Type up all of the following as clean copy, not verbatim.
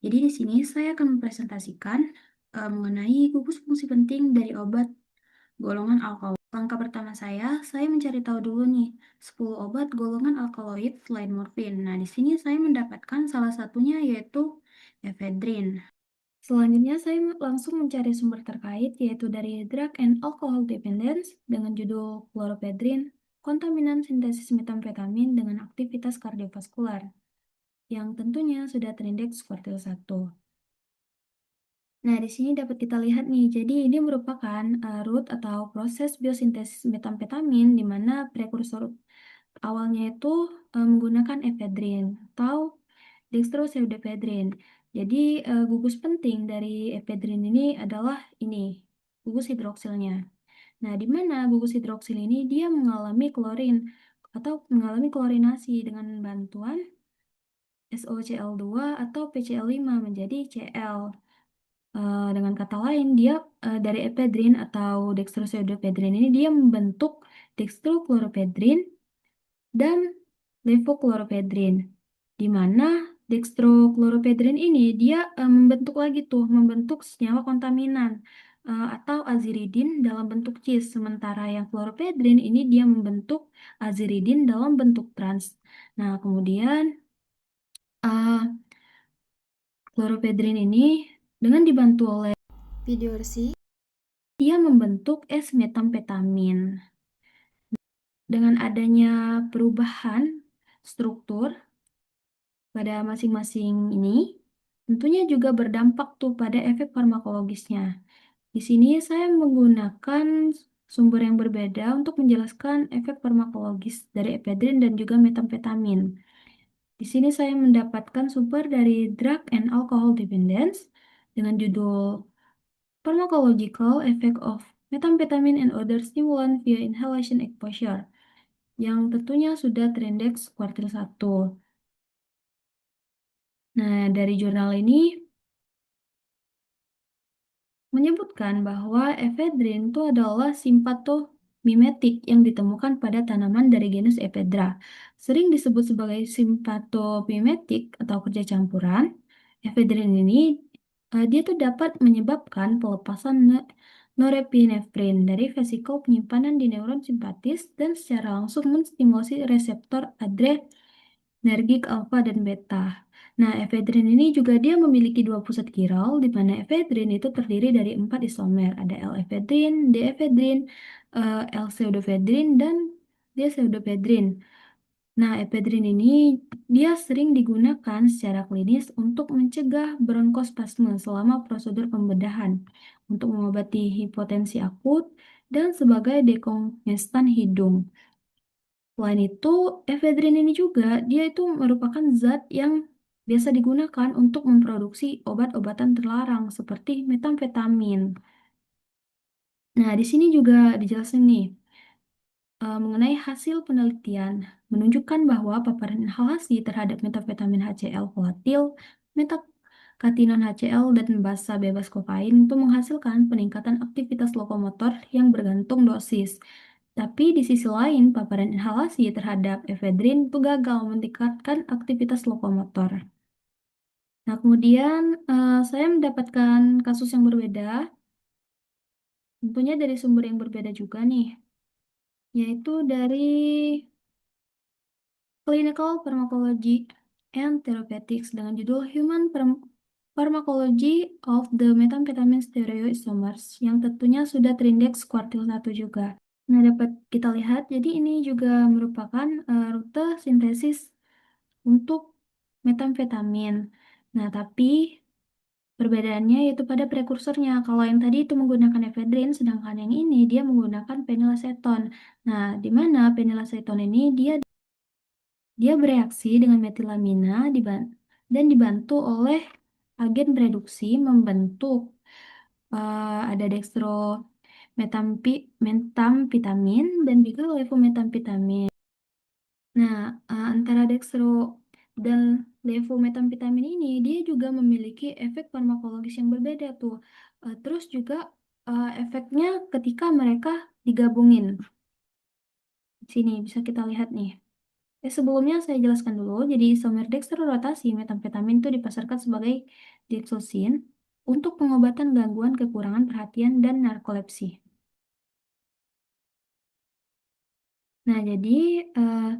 Jadi di sini saya akan mempresentasikan mengenai gugus fungsi penting dari obat golongan alkaloid. Langkah pertama saya mencari tahu dulu nih 10 obat golongan alkaloid selain morfin. Nah, di sini saya mendapatkan salah satunya yaitu efedrin. Selanjutnya saya langsung mencari sumber terkait yaitu dari Drug and Alcohol Dependence dengan judul Chlorphedrin, kontaminan sintesis metamfetamin dengan aktivitas kardiovaskular yang tentunya sudah terindeks kuartil 1. Nah, di sini dapat kita lihat nih, jadi ini merupakan root atau proses biosintesis metamfetamin di mana prekursor awalnya itu menggunakan efedrin atau dextroseudephedrin. Jadi gugus penting dari efedrin ini adalah ini, gugus hidroksilnya. Nah, di mana gugus hidroksil ini dia mengalami klorin atau mengalami klorinasi dengan bantuan SOCl2 atau PCl5 menjadi Cl. Dengan kata lain, dia dari ephedrin atau dextroseudephedrin ini dia membentuk dextrochloropedrin dan levochloropedrin. Di mana dextrochloropedrin ini dia membentuk senyawa kontaminan atau aziridin dalam bentuk cis, sementara yang chloropedrin ini dia membentuk aziridin dalam bentuk trans. Nah, kemudian uh, chloropedrin ini dengan dibantu oleh Pidorsi dia membentuk es metamfetamin. Dengan adanya perubahan struktur pada masing-masing ini, tentunya juga berdampak tuh pada efek farmakologisnya. Di sini saya menggunakan sumber yang berbeda untuk menjelaskan efek farmakologis dari ephedrin dan juga metamfetamin. Di sini saya mendapatkan sumber dari Drug and Alcohol Dependence dengan judul Pharmacological Effect of Methamphetamine and Other Stimulant via Inhalation Exposure, yang tentunya sudah terindeks kuartil 1. Nah, dari jurnal ini menyebutkan bahwa efedrin itu adalah simpatomimetik yang ditemukan pada tanaman dari genus Ephedra. Sering disebut sebagai simpatomimetik atau kerja campuran. Efedrin ini dia tuh dapat menyebabkan pelepasan norepinefrin dari vesikel penyimpanan di neuron simpatis dan secara langsung menstimulasi reseptor adrenergik alfa dan beta. Nah, efedrin ini juga dia memiliki dua pusat kiral, di mana efedrin itu terdiri dari 4 isomer. Ada L-efedrin, D-efedrin, L-pseudoefedrin, dan D-pseudoefedrin. Nah, efedrin ini dia sering digunakan secara klinis untuk mencegah bronkospasme selama prosedur pembedahan, untuk mengobati hipotensi akut, dan sebagai dekongestan hidung. Selain itu, efedrin ini juga dia itu merupakan zat yang biasa digunakan untuk memproduksi obat-obatan terlarang seperti metamfetamin. Nah, di sini juga dijelasin nih mengenai hasil penelitian menunjukkan bahwa paparan inhalasi terhadap metamfetamin HCl volatil, metakatinon HCl, dan basa bebas kokain itu menghasilkan peningkatan aktivitas lokomotor yang bergantung dosis. Tapi di sisi lain, paparan inhalasi terhadap efedrin itu gagal meningkatkan aktivitas lokomotor. Nah, kemudian saya mendapatkan kasus yang berbeda, tentunya dari sumber yang berbeda juga nih, yaitu dari Clinical Pharmacology and Therapeutics dengan judul Pharmacology of the Methamphetamine Stereoisomers yang tentunya sudah terindeks kuartil 1 juga. Nah, dapat kita lihat, jadi ini juga merupakan rute sintesis untuk metamfetamin. Nah, tapi perbedaannya yaitu pada prekursornya. Kalau yang tadi itu menggunakan efedrin, sedangkan yang ini dia menggunakan penilaseton. Nah, di mana penilaseton ini dia bereaksi dengan metilamina dan dibantu oleh agen reduksi membentuk ada metamfetamin dan juga levometamfetamin. Nah, antara dextro dan levometamfetamin ini dia juga memiliki efek farmakologis yang berbeda tuh. Terus juga efeknya ketika mereka digabungin. Sini bisa kita lihat nih. Sebelumnya saya jelaskan dulu. Jadi isomer dekstrorotasi metamfetamin itu dipasarkan sebagai dietzosin untuk pengobatan gangguan kekurangan perhatian dan narkolepsi. Nah, jadi eh,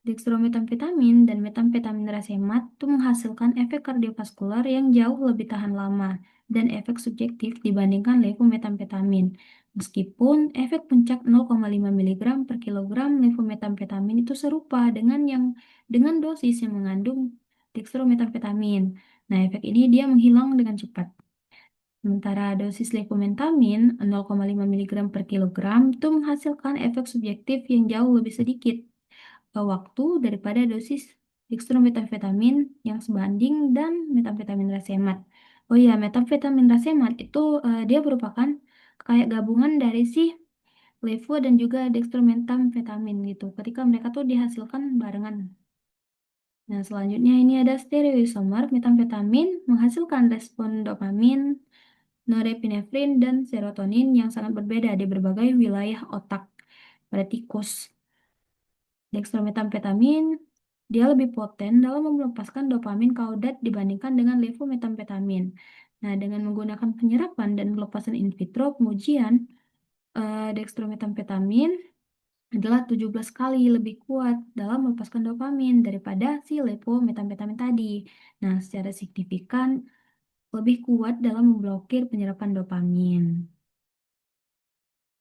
dextrometamfetamin dan metamfetamin racemat itu menghasilkan efek kardiovaskular yang jauh lebih tahan lama dan efek subjektif dibandingkan levometamfetamin. Meskipun efek puncak 0,5 mg per kilogram levometamfetamin itu serupa dengan dosis yang mengandung dextrometamfetamin. Nah, efek ini dia menghilang dengan cepat. Sementara dosis levometamine 0,5 mg per kilogram itu menghasilkan efek subjektif yang jauh lebih sedikit waktu daripada dosis dextrometamfetamin yang sebanding dan metamfetamin racemat. Oh iya, metamfetamin racemat itu dia merupakan kayak gabungan dari si levo dan juga dextrometamfetamin gitu. Ketika mereka tuh dihasilkan barengan. Nah, selanjutnya ini ada stereoisomer metamfetamin menghasilkan respon dopamin, norepinefrin, dan serotonin yang sangat berbeda di berbagai wilayah otak pada tikus. Dextrometamfetamin dia lebih poten dalam melepaskan dopamin kaudat dibandingkan dengan levometamfetamin. Nah, dengan menggunakan penyerapan dan pelepasan in vitro pengujian, dextrometamfetamin adalah 17 kali lebih kuat dalam melepaskan dopamin daripada si levometamfetamin tadi. Nah, secara signifikan lebih kuat dalam memblokir penyerapan dopamin.